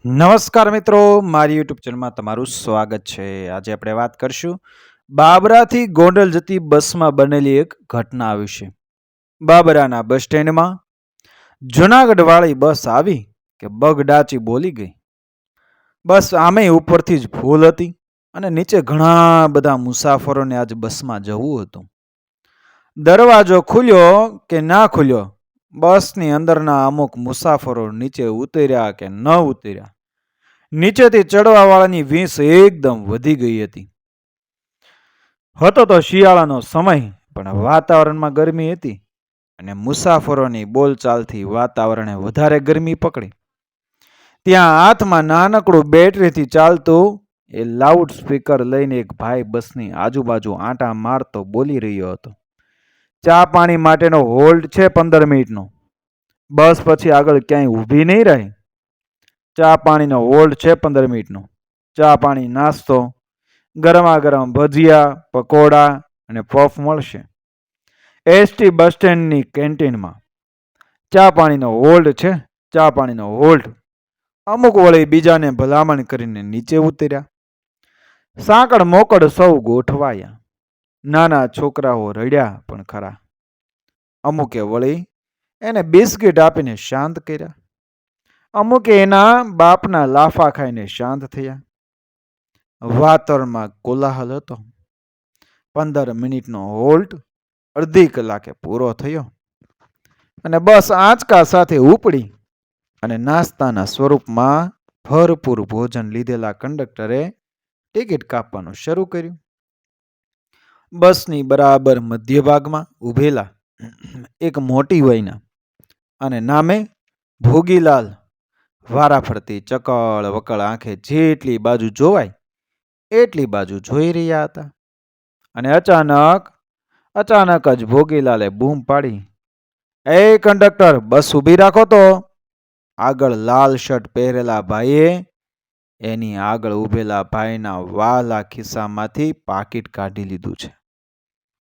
નમસ્કાર મિત્રો, મારી યુટ્યુબ ચેનલમાં તમારું સ્વાગત છે. આજે આપણે વાત કરશું બાબરાથી ગોંડલ જતી બસમાં બનેલી એક ઘટના વિશે. બાબરાના બસ સ્ટેન્ડમાં જુનાગઢ વાળી બસ આવી કે બગડાચી બોલી ગઈ. બસ આમે ઉપરથી જ ફૂલ હતી અને નીચે ઘણા બધા મુસાફરોને આજ બસમાં જવું હતું. દરવાજો ખુલ્યો કે ના ખુલ્યો, બસની અંદરના અમુક મુસાફરો નીચે ઉતર્યા કે ન ઉતર્યા, નીચેથી ચડવા વાળાની વીસ એકદમ વધી ગઈ હતી. હતો તો શિયાળાનો સમય, પણ વાતાવરણમાં ગરમી હતી અને મુસાફરોની બોલચાલથી વાતાવરણે વધારે ગરમી પકડી. ત્યાં હાથમાં નાનકડું બેટરીથી ચાલતું એ લાઉડ સ્પીકર લઈને એક ભાઈ બસની આજુબાજુ આંટા મારતો બોલી રહ્યો હતો. ચા પાણી માટેનો હોલ્ડ છે 15 મિનિટનો. બસ પછી આગળ ક્યાંય ઊભી નહીં રહે. ચા પાણીનો હોલ્ડ છે 15 મિનિટનો. ચા પાણી નાસ્તો, ગરમા ગરમ ભજીયા, પકોડા અને પફ મળશે એસટી બસ સ્ટેન્ડની કેન્ટીનમાં. ચા પાણીનો હોલ્ડ છે, ચા પાણીનો હોલ્ડ. અમુક વળી બીજાને ભલામણ કરીને નીચે ઉતર્યા. સાંકળ મોકળ સૌ ગોઠવાયા. નાના છોકરાઓ રડ્યા પણ ખરા. અમુકે વળી એને બિસ્કિટ આપીને શાંત કર્યા. અમુકે એના બાપના લાફા ખાઈને શાંત થયા. વાતાવરણમાં કોલાહલ હતો. 15 મિનિટનો હોલ્ટ અડધી કલાકે પૂરો થયો અને બસ આંચકા સાથે ઉપડી અને નાસ્તાના સ્વરૂપમાં ભરપૂર ભોજન લીધેલા કંડક્ટરે ટિકિટ કાપવાનું શરૂ કર્યું. બસની બરાબર મધ્ય ભાગમાં ઊભેલા એક મોટી વયના અને નામે ભોગીલાલ વારાફરતી ચકળ વકળ આંખે જેટલી બાજુ જોવાય એટલી બાજુ જોઈ રહ્યા હતા. અને અચાનક જ ભોગીલાલે બૂમ પાડી, એ કંડક્ટર, બસ ઊભી રાખો તો. આગળ લાલ શર્ટ પહેરેલા ભાઈએ એની આગળ ઊભેલા ભાઈના વાલા ખિસ્સામાંથી પાકીટ કાઢી લીધું છે.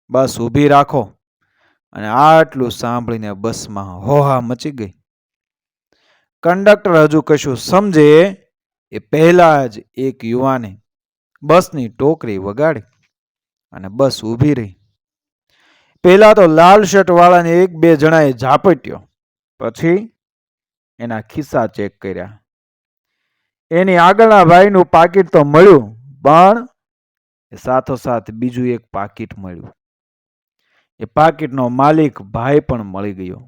બસ ઊભી રાખો. અને આટલું સાંભળીને બસમાં હોહા મચી ગઈ. કંડક્ટર હજુ કશું સમજે એ પહેલા જ એક યુવાને બસની ટોકરી વગાડી અને બસ ઊભી રહી. પેલા તો લાલ શર્ટ વાળાને એક બે જણાએ ઝાપટ્યો, પછી એના ખિસ્સા ચેક કર્યા. એની આગળના ભાઈનું પાકીટ તો મળ્યું, પણ સાથોસાથ બીજું એક પાકીટ મળ્યું. એ પાકીટનો માલિક ભાઈ પણ મળી ગયો.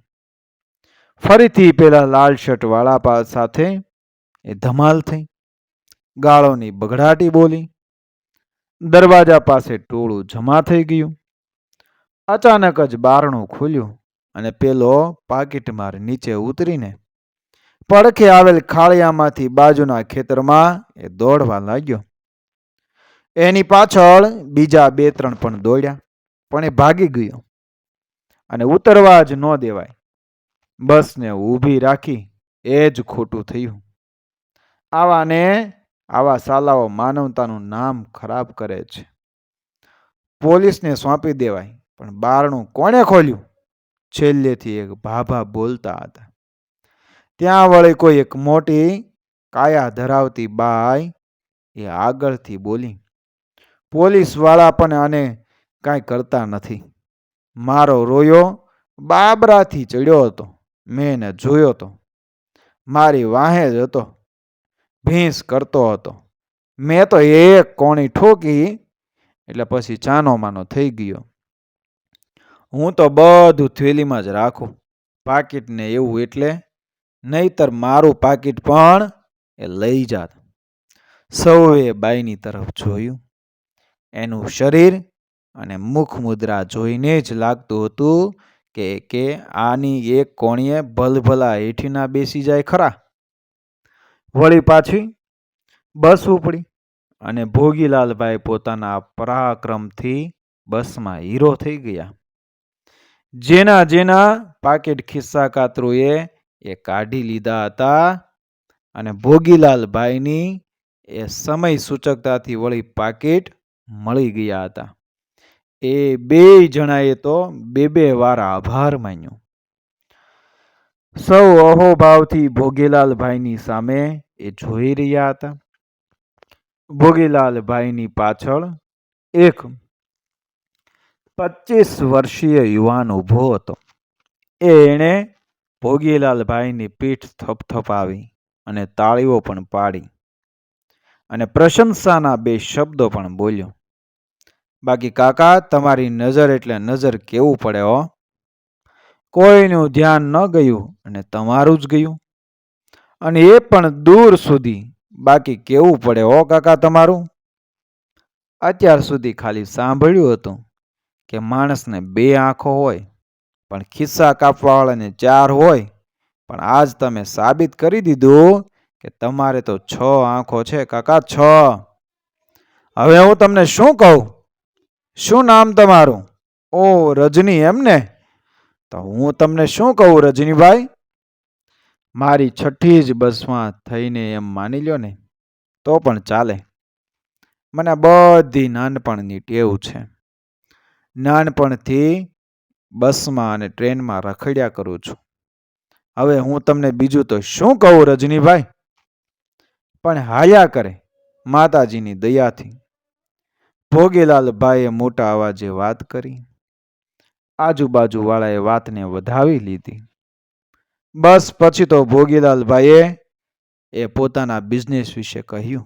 ફરીથી પેલા લાલ શર્ટ વાળા સાથે એ ધમાલ થઈ. ગાળોની બગડાટી બોલી. દરવાજા પાસે ટોળું જમા થઈ ગયું. અચાનક જ બારણું ખુલ્યું અને પેલો પાકીટ માર નીચે ઉતરીને પડખે આવેલ ખાળિયામાંથી બાજુના ખેતરમાં એ દોડવા લાગ્યો. એની પાછળ બીજા 2-3 પણ દોડ્યા, પણ એ ભાગી ગયો અને ઉતરવા જ ન દેવાય. બસને ઊભી રાખી એ જ ખોટું થયું. આવા સાલાઓ માનવતાનું નામ ખરાબ કરે છે. પોલીસને સોંપી દેવાય. પણ બારણું કોણે ખોલ્યું? છેલ્લેથી એક ભાભા બોલતા હતા. ત્યાં વળી કોઈ એક મોટી કાયા ધરાવતી બાઈ એ આગળથી બોલી, પોલીસ વાળા પણ આને કાંઈ કરતા નથી. મારો રોયો બાબરાથી ચડ્યો હતો, મેં એને જોયો હતો. મારી વાહે જ હતો, ભીંસ કરતો હતો. મેં તો એક કોણી ઠોકી એટલે પછી ચાનો માનો થઈ ગયો. હું તો બધું થેલીમાં જ રાખું, પાકીટને એવું એટલે, નહીતર મારું પાકીટ પણ એ લઈ જાત. સૌએ બાઈની તરફ જોયું. એનું શરીર અને મુખ મુદ્રા જોઈને જ લાગતું હતું કે આની એક કોણીએ ભલભલા હેઠીના બેસી જાય ખરા. વળી પાછી બસ ઉપડી અને ભોગીલાલભાઈ પોતાના પરાક્રમથી બસમાં હીરો થઈ ગયા. જેના પાકીટ ખિસ્સા કાતરુએ એ કાઢી લીધા હતા અને ભોગીલાલભાઈની એ સમય સૂચકતાથી વળી પાકીટ મળી ગયા હતા. એ 2 જણાએ તો 2 વાર આભાર માન્યો. સૌ અહોભાવથી ભોગીલાલભાઈની સામે એ જોઈ રહ્યા હતા. ભોગીલાલભાઈની પાછળ એક 25 વર્ષીય યુવાન ઊભો હતો. એણે ભોગીલાલભાઈની પીઠ થપથપાવી અને તાળીઓ પણ પાડી અને પ્રશંસાના 2 શબ્દો પણ બોલ્યો. બાકી કાકા, તમારી નજર એટલે નજર કેવું પડે હો. કોઈનું ધ્યાન ન ગયું અને તમારું જ ગયું, અને એ પણ દૂર સુધી. બાકી કેવું પડે હો કાકા તમારું. અત્યાર સુધી ખાલી સાંભળ્યું હતું કે માણસને 2 આંખો હોય પણ ખિસ્સા કાપવાવાળાને 4 હોય, પણ આજ તમે સાબિત કરી દીધું કે તમારે તો 6 આંખો છે કાકા, 6. હવે હું તમને શું કહું? શું નામ તમારું? ઓ, રજની એમને? તો હું તમને શું કહું રજનીભાઈ, મારી 6ઠી જ બસમાં થઈને એમ માની લ્યો ને તો પણ ચાલે. મને બધી નાનપણની ટેવ છે. નાનપણથી બસમાં અને ટ્રેનમાં રખડ્યા કરું છું. હવે હું તમને બીજું તો શું કહું રજનીભાઈ? પણ હાયા કરે માતાજીની દયાથી. ભોગીલાલભાઈએ મોટા અવાજે વાત કરી. આજુબાજુવાળાએ વાતને વધાવી લીધી. બસ પછી તો ભોગીલાલભાઈએ પોતાના બિઝનેસ વિશે કહ્યું.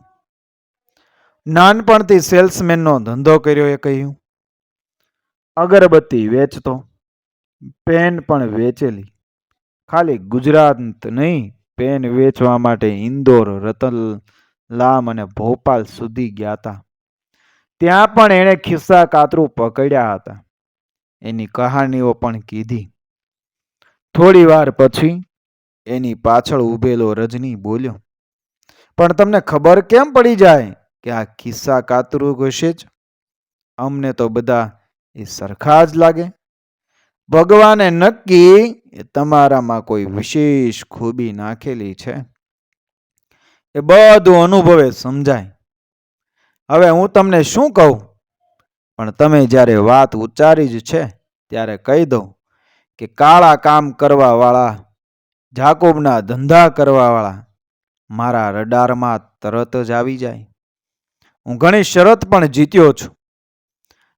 નાનપણથી સેલ્સમેનનો ધંધો કર્યો એ કહ્યું. અગરબત્તી વેચતો, પેન પણ વેચેલી. ખાલી ગુજરાત નહીં, પેન વેચવા માટે ઇન્દોર, રતલામ અને ભોપાલ સુધી ગયા હતા. ત્યાં પણ એણે ખિસ્સા કાતરું પકડ્યા હતા. એની કહાનીઓ પણ કીધી. થોડી વાર પછી એની પાછળ ઊભેલો રજની બોલ્યો, પણ તમને ખબર કેમ પડી જાય કે આ ખિસ્સા કાતરું હશે જ? અમને તો બધા એ સરખા જ લાગે. ભગવાને નક્કી તમારામાં કોઈ વિશેષ ખૂબી નાખેલી છે. એ બધું અનુભવે સમજાય. હવે હું તમને શું કહું, પણ તમે જ્યારે વાત ઉચ્ચારી જ છે ત્યારે કહી દઉં કે કાળા કામ કરવાવાળા, જાકોબના ધંધા કરવાવાળા મારા રડારમાં તરત જ આવી જાય. હું ઘણી શરત પણ જીત્યો છું.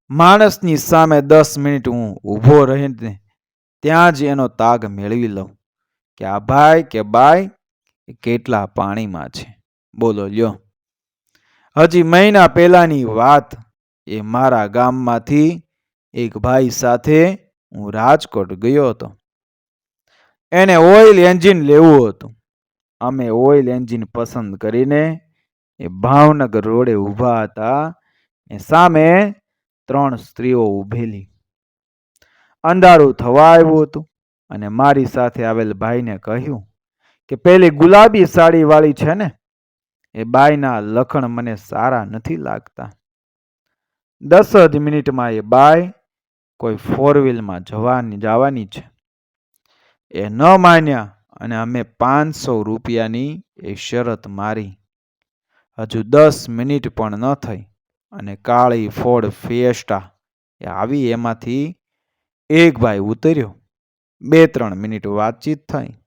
માણસની સામે 10 મિનિટ હું ઊભો રહીને ત્યાં જ એનો તાગ મેળવી લઉં કે આ ભાઈ કે બાઈ કેટલા પાણીમાં છે. બોલો લ્યો. હજી મહિના પહેલાની વાત. એ મારા ગામમાંથી એક ભાઈ સાથે હું રાજકોટ ગયો હતો. એને ઓઇલ એન્જિન લેવું હતું. અમે ઓઇલ એન્જિન પસંદ કરીને એ ભાવનગર રોડે ઊભા હતા. એ સામે 3 સ્ત્રીઓ ઊભેલી. અંધારું થવા આવ્યું હતું અને મારી સાથે આવેલ ભાઈને કહ્યું કે પેલી ગુલાબી સાડીવાળી છે ને, એ બાઈના લખણ મને સારા નથી લાગતા. 10 જ મિનિટમાં એ બાઈ કોઈ 4 વ્હીલમાં જવાની છે. એ ન માન્યા અને અમે 500 રૂપિયાની એ શરત મારી. હજુ 10 મિનિટ પણ ન થઈ અને કાળી ફોર્ડ ફિએસ્ટા એ આવી. એમાંથી એક ભાઈ ઉતર્યો. 2-3 મિનિટ વાતચીત થઈ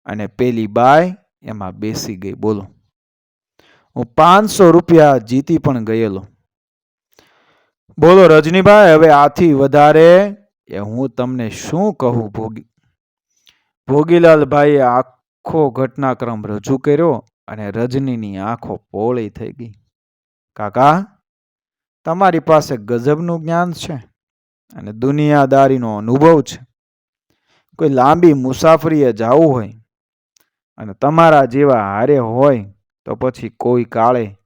અને પેલી બાઈ એમાં બેસી ગઈ. બોલો, હું 500 રૂપિયા જીતી પણ ગયેલો. બોલો રજનીભાઈ, હવે આથી વધારે હું તમને શું કહું? ભોગીલાલભાઈએ આખો ઘટનાક્રમ રજૂ કર્યો અને રજનીની આંખો પોળી થઈ ગઈ. કાકા, તમારી પાસે ગજબનું જ્ઞાન છે અને દુનિયાદારીનો અનુભવ છે. કોઈ લાંબી મુસાફરીએ જવું હોય અને તમારા જેવા હારે હોય તો પછી કોઈ કાળે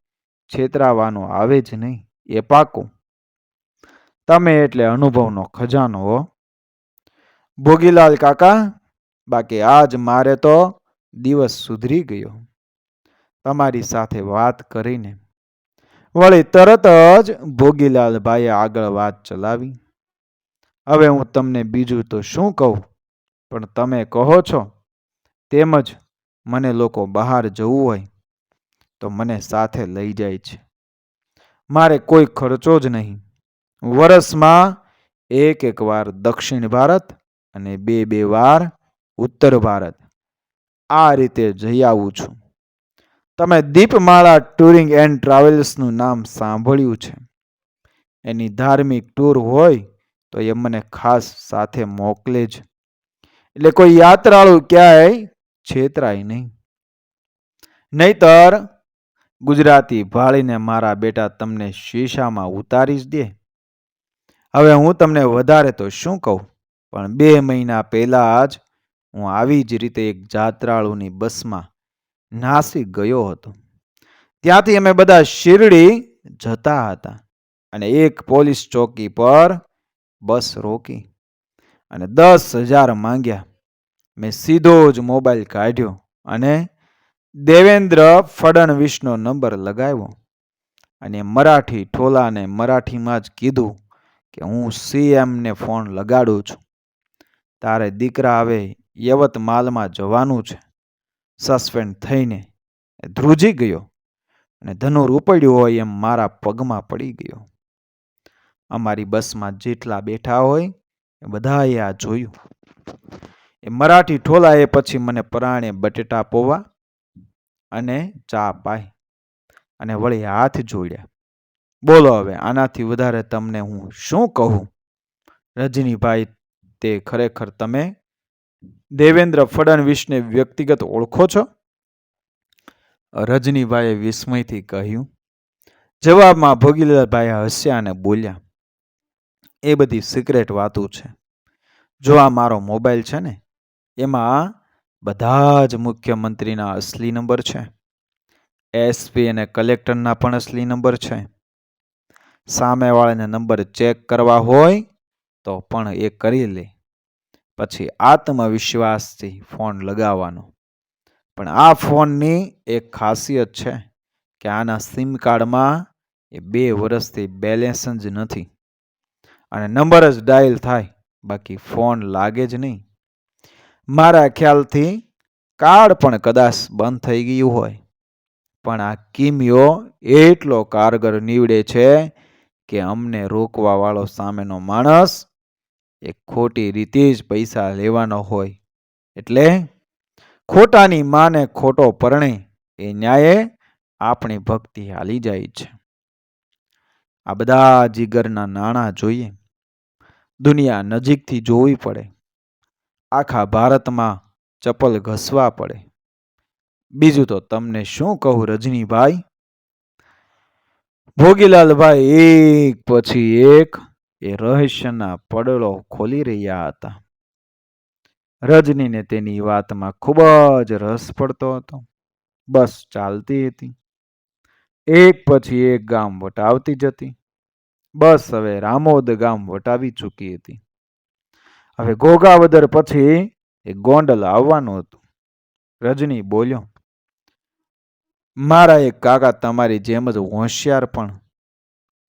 છેતરાવાનો આવે જ નહીં, એ પાકું. તમે એટલે અનુભવનો ખજાનો હો ભોગીલાલ કાકા. બાકી આજ મારે તો દિવસ સુધરી ગયો તમારી સાથે વાત કરીને. વળી તરત જ ભોગીલાલભાઈએ આગળ વાત ચલાવી. હવે હું તમને બીજું તો શું કહું, પણ તમે કહો છો તેમજ મને લોકો બહાર જવું હોય તો મને સાથે લઈ જાય છે. મારે કોઈ ખર્ચો જ નહીં. વર્ષમાં 1 વાર દક્ષિણ ભારત અને 2 વાર ઉત્તર ભારત આ રીતે જઈ આવું છું. તમે દીપમાળા ટૂરિંગ એન્ડ ટ્રાવેલ્સનું નામ સાંભળ્યું છે. એની ધાર્મિક ટૂર હોય તો એ મને ખાસ સાથે મોકલે જ. એટલે કોઈ યાત્રાળુ ક્યાંય છેતરાય નહીં. નહીતર ગુજરાતી ભાળીને મારા બેટા તમને શીશામાં ઉતારી જ દે. હવે હું તમને વધારે તો શું કહું, પણ 2 મહિના પહેલા જ હું આવી જ રીતે એક જાત્રાળુની બસમાં નાસિક ગયો હતો. ત્યાંથી અમે બધા શિરડી જતા હતા અને એક પોલીસ ચોકી પર બસ રોકી અને 10,000 માંગ્યા. મેં સીધો જ મોબાઈલ કાઢ્યો અને દેવેન્દ્ર ફડણવીસનો નંબર લગાવ્યો અને મરાઠી ઠોલાને મરાઠીમાં જ કીધું કે હું સીએમને ફોન લગાડું છું. તારે દીકરા હવે યવતમાલમાં જવાનું છે. સસ્પેન્ડ થઈને ધ્રુજી ગયો અને ધનુર ઉપડ્યું હોય એમ મારા પગમાં પડી ગયો. અમારી બસમાં જેટલા બેઠા હોય એ બધાએ આ જોયું. એ મરાઠી ઠોલાએ પછી મને પરાણે બટેટા પોવા અને ચા પાઈ અને વળી હાથ જોડ્યા. બોલો હવે આનાથી વધારે તમને હું શું કહું? રજનીભાઈ, તે ખરેખર તમે દેવેન્દ્ર ફડણવીસને વ્યક્તિગત ઓળખો છો? રજનીભાઈએ વિસ્મયથી કહ્યું. જવાબમાં ભોગીલાલભાઈ હસ્યા અને બોલ્યા, એ બધી સિક્રેટ વાતો છે. જો આ મારો મોબાઈલ છે ને, એમાં બધા જ મુખ્યમંત્રીના અસલી નંબર છે. એસપી અને કલેક્ટરના પણ અસલી નંબર છે. સામેવાળાને નંબર ચેક કરવા હોય તો પણ એ કરી લે. પછી આત્મવિશ્વાસથી ફોન લગાવવાનો. પણ આ ફોનની એક ખાસિયત છે કે આના સિમ કાર્ડમાં એ 2 વર્ષથી બેલેન્સ જ નથી અને નંબર જ ડાયલ થાય, બાકી ફોન લાગે જ નહીં. મારા ખ્યાલથી કાર્ડ પણ કદાચ બંધ થઈ ગયું હોય, પણ આ કિમિયો એટલો કારગર નીવડે છે કે અમને રોકવા વાળો સામેનો માણસ એ ખોટી રીતે જ પૈસા લેવાનો હોય એટલે ખોટાની માને ખોટો પરણે એ ન્યાયે આપણી ભક્તિ હાલી જાય છે. આ બધા જીગરના નાણાં જોઈએ. દુનિયા નજીકથી જોવી પડે. આખા ભારતમાં ચપ્પલ ઘસવા પડે. બીજું તો તમને શું કહું રજનીભાઈ? ભોગીલાલભાઈ એક પછી એક એ રહસ્યના પડળો ખોલી રહ્યા હતા. રજનીને તેની વાતમાં ખૂબ જ રસ પડતો હતો. બસ ચાલતી હતી. એક પછી એક ગામ વટાવતી જતી. બસ હવે રામોદ ગામ વટાવી ચૂકી હતી. હવે ઘોઘાવદર પછી એ ગોંડલ આવવાનું હતું. રજની બોલ્યો, મારા એક કાકા તમારી જેમ જ હોશિયાર પણ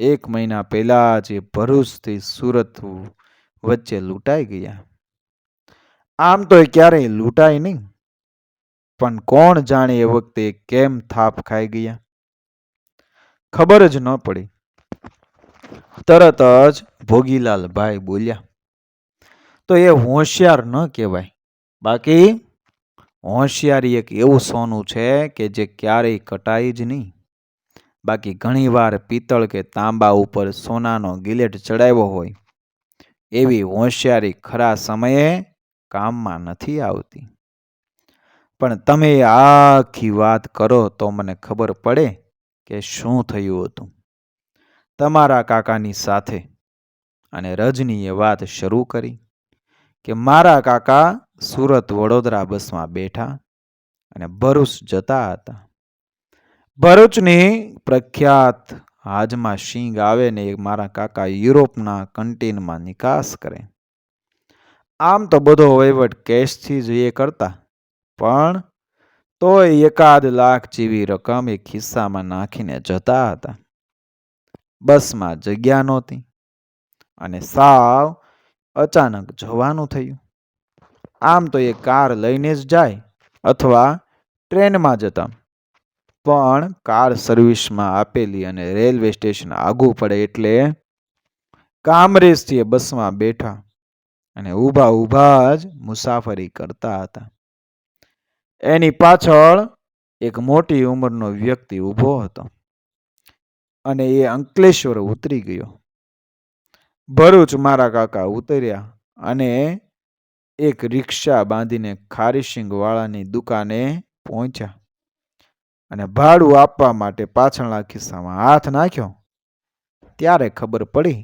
1 મહિના પહેલા જ ભરૂચથી સુરત વચ્ચે લૂંટાઈ ગયા. આમ તો એ ક્યારેય લૂંટાય નહીં, પણ કોણ જાણે એ વખતે કેમ થાપ ખાઈ ગયા, ખબર જ ન પડી. તરત જ ભોગીલાલભાઈ બોલ્યા, તો એ હોશિયાર ન કહેવાય. બાકી હોશિયારી એક એવું સોનું છે કે જે ક્યારેય કટાય જ નહીં. બાકી ઘણીવાર પિત્તળ કે તાંબા ઉપર સોનાનો ગિલેટ ચડાવ્યો હોય એવી હોશિયારી ખરા સમયે કામમાં નથી આવતી. પણ તમે આખી વાત કરો તો મને ખબર પડે કે શું થયું હતું તમારા કાકાની સાથે. અને રજનીએ વાત શરૂ કરી કે મારા કાકા સુરત વડોદરા બસમાં બેઠા અને ભરૂચ જતા હતા. ભરૂચની પ્રખ્યાત હાજમાં શીંગ આવે ને એ મારા કાકા યુરોપના કન્ટીનમાં નિકાસ કરે. આમ તો બધો વહીવટ કેશથી જ એ કરતા, પણ તોય 1 લાખ જેવી રકમ એ ખિસ્સામાં નાખીને જતા હતા. બસમાં જગ્યા નહોતી અને સાવ અચાનક જવાનું થયું. આમ તો એ કાર લઈને જ જાય અથવા ટ્રેનમાં જતા, પણ કાર સર્વિસમાં આપેલી અને રેલવે સ્ટેશન આઘું પડે એટલે કામરેજથી એ બસમાં બેઠા અને ઊભા ઊભા જ મુસાફરી કરતા હતા. એની પાછળ એક મોટી ઉંમરનો વ્યક્તિ ઊભો હતો અને એ અંકલેશ્વર ઉતરી ગયો. ભરૂચ મારા કાકા ઉતર્યા અને એક રિક્ષા બાંધીને ખારીસિંગ વાળાની દુકાને પહોંચ્યા અને ભાડું આપવા માટે પાછળના ખિસ્સામાં હાથ નાખ્યો ત્યારે ખબર પડી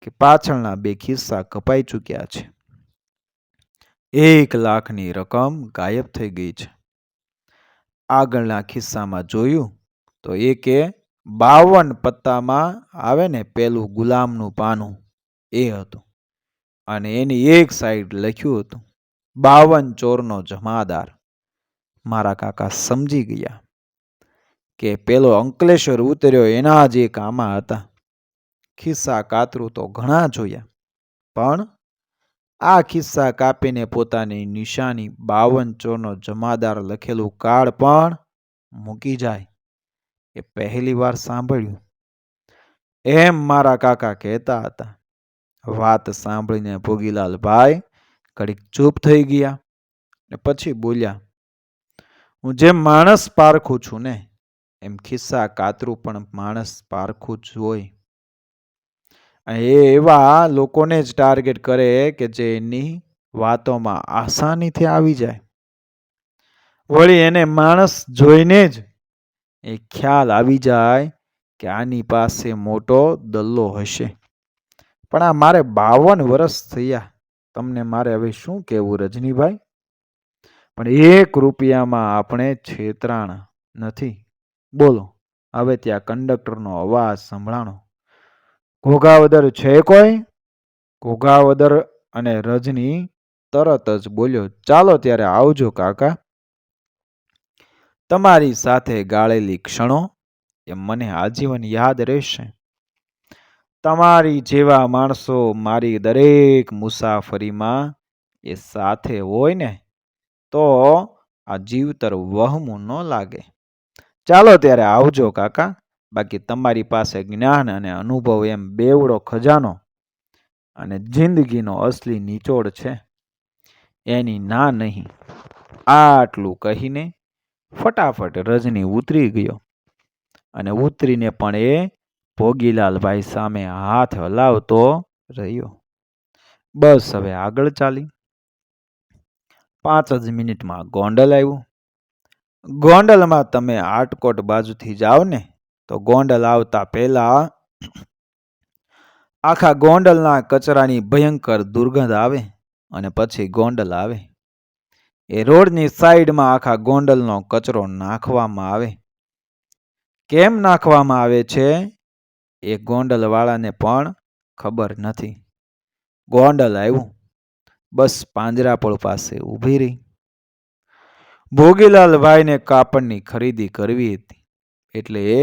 કે પાછળના 2 ખિસ્સા કપાઈ ચૂક્યા છે. 1 લાખની રકમ ગાયબ થઈ ગઈ છે. આગળના ખિસ્સામાં જોયું તો એકે 52 પત્તામાં આવે ને પેલું ગુલામનું પાનું એ હતું અને એની એક સાઈડ લખ્યું હતું 52 ચોરનો જમાદાર. મારા કાકા સમજી ગયા કે પેલો અંકલેશ્વર ઉતર્યો એના જ એક આમાં હતા. ખિસ્સા કાતરું તો ઘણા જોયા, પણ આ ખિસ્સા કાપીને પોતાની નિશાની 52 ચોરનો જમાદાર લખેલું કાર્ડ પણ મૂકી જાય એ પહેલી વાર સાંભળ્યું. એમ મારા કાકા કહેતા હતા. વાત સાંભળીને ભોગીલાલભાઈ ઘડીક ચૂપ થઈ ગયા ને પછી બોલ્યા, હું જેમ માણસ પારખું છું ને એમ ખિસ્સા કાતરું પણ માણસ પારખું જ હોય. એ એવા લોકોને જ ટાર્ગેટ કરે કે જે એની વાતોમાં આસાનીથી આવી જાય. વળી એને માણસ જોઈને જ એ ખ્યાલ આવી જાય કે આની પાસે મોટો દલ્લો હશે. પણ આ મારે 52 વર્ષ થયા, તમને મારે હવે શું કહેવું રજનીભાઈ? પણ 1 રૂપિયામાં આપણે છેતરાણ નથી. બોલો. હવે ત્યાં કંડક્ટરનો અવાજ સંભળાણો, ઘોઘાવદર છે કોઈ? ઘોઘાવદર અને રજની તરત જ બોલ્યો, ચાલો ત્યારે આવજો કાકા. તમારી સાથે ગાળેલી ક્ષણો એ મને આજીવન યાદ રહેશે. તમારી જેવા માણસો મારી દરેક મુસાફરીમાં એ સાથે હોય ને તો આ જીવતર વહમું ન લાગે. ચાલો ત્યારે આવજો કાકા. બાકી તમારી પાસે જ્ઞાન અને અનુભવ એમ બેવડો ખજાનો અને જિંદગીનો અસલી નિચોડ છે, એની ના નહીં. આટલું કહીને ફટાફટ રજની ઉતરી ગયો અને ઉતરીને પણ એ ભોગીલાલભાઈ સામે હાથ હલાવતો રહ્યો. બસ હવે આગળ ચાલી. 5 જ મિનિટમાં ગોંડલ આવ્યું. ગોંડલમાં તમે આટકોટ બાજુથી જાઓ ને તો ગોંડલ આવતા પહેલા આખા ગોંડલના કચરાની ભયંકર દુર્ગંધ આવે અને પછી ગોંડલ આવે. એ રોડની સાઈડમાં આખા ગોંડલનો કચરો નાખવામાં આવે. કેમ નાખવામાં આવે છે એ ગોંડલવાળાને પણ ખબર નથી. ગોંડલ આવ્યું, બસ પાંજરાપોળ પાસે ઊભી રહી. ભોગીલાલભાઈને કાપડની ખરીદી કરવી હતી એટલે એ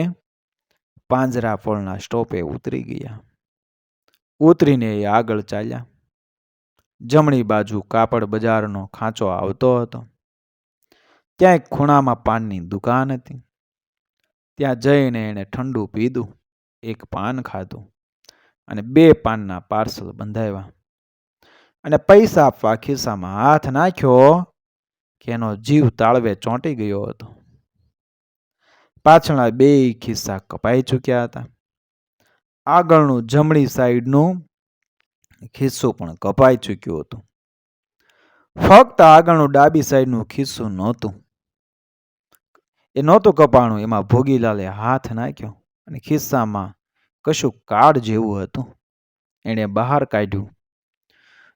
પાંજરાપોળના સ્ટોપે ઉતરી ગયા. ઉતરીને એ આગળ ચાલ્યા. જમણી બાજુ કાપડ બજારનો ખાંચો આવતો હતો. ત્યાં એક ખૂણામાં પાનની દુકાન હતી. ત્યાં જઈને એણે ઠંડુ પીધું, એક પાન ખાધું અને 2 પાનના પાર્સલ બંધાવ્યા અને પૈસા આપવા ખિસ્સામાં હાથ નાખ્યો કે એનો જીવ તાળવે ચોંટી ગયો હતો. પાછળના 2 ખિસ્સા કપાઈ ચૂક્યા હતા. આગળનું જમણી સાઈડનું ખિસ્સું પણ કપાઈ ચૂક્યું હતું. ફક્ત આગળનું ડાબી સાઈડનું ખિસ્સું નહોતું. એ નહોતું કપાણું. એમાં ભોગીલાલે હાથ નાખ્યો અને ખિસ્સામાં કશું કાર્ડ જેવું હતું. એણે બહાર કાઢ્યું.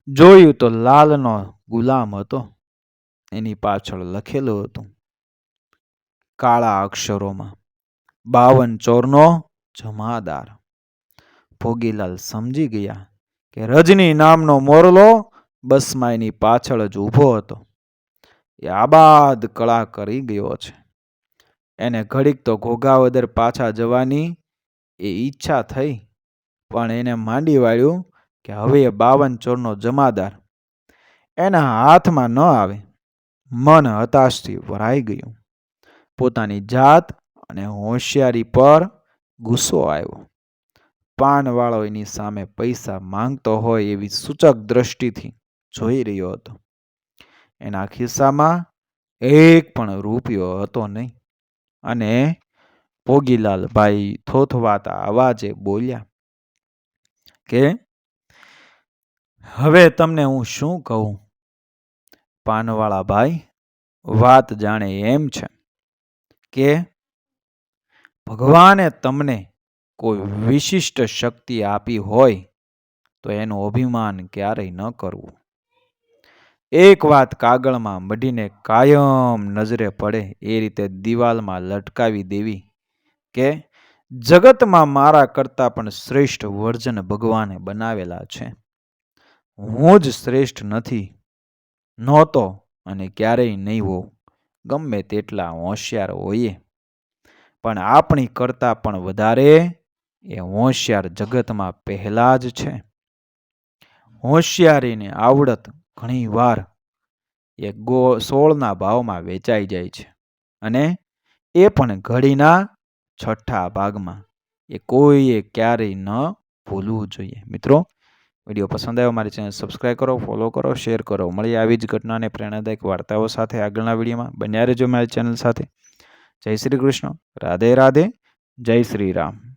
જોયું તો લાલનો ગુલામ હતો. એની પાછળ લખેલું હતું કાળા અક્ષરોમાં 52 ચોરનો જમાદાર. ભોગીલાલ સમજી ગયા કે રજની નામનો મોરલો બસમાં એની પાછળ જ ઊભો હતો. એ આબાદ કળા કરી ગયો છે. એને ઘડીક તો ઘોઘાવદર પાછા જવાની એ ઈચ્છા થઈ, પણ એને માંડી વાળ્યું કે હવે એ 52 ચોરનો જમાદાર એના હાથમાં ન આવે. મન હતાશથી ભરાઈ ગયું. પોતાની જાત અને હોશિયારી પર ગુસ્સો આવ્યો. પાનવાળો એની સામે પૈસા માંગતો હોય એવી સૂચક દ્રષ્ટિથી જોઈ રહ્યો હતો. એના ખિસ્સામાં 1 પણ રૂપિયો હતો નહીં. અને ભોગીલાલભાઈ થોથવાતા અવાજે બોલ્યા કે હવે તમને હું શું કહું પાનવાળા ભાઈ, વાત જાણે એમ છે કે ભગવાને તમને કોઈ વિશિષ્ટ શક્તિ આપી હોય તો એનું અભિમાન ક્યારેય ન કરવું. એક વાત કાગળમાં મઢીને કાયમ નજરે પડે એ રીતે દિવાલમાં લટકાવી દેવી કે જગતમાં મારા કરતાં પણ શ્રેષ્ઠ વર્જન ભગવાને બનાવેલા છે. હું જ શ્રેષ્ઠ નથી, નહોતો અને ક્યારેય નહીં હોઉં, ગમે તેટલા હોશિયાર હોઈએ, પણ આપણી કરતાં પણ વધારે એ હોશિયાર જગતમાં પહેલા જ છે. હોશિયારીને આવડત ઘણી વાર એ 16ના ભાવમાં વેચાઈ જાય છે અને એ પણ ઘડીના 6ઠા ભાગમાં. એ કોઈએ ક્યારેય ન ભૂલવું જોઈએ. મિત્રો, વિડીયો પસંદ આવ્યો મારી ચેનલ સબસ્ક્રાઈબ કરો, ફોલો કરો, શેર કરો. મળીએ આવી જ ઘટનાને પ્રેરણાદાયક વાર્તાઓ સાથે આગળના વિડીયોમાં. બન્યા રહેજો મારી ચેનલ સાથે. જય શ્રી કૃષ્ણ. રાધે રાધે. જય શ્રી રામ.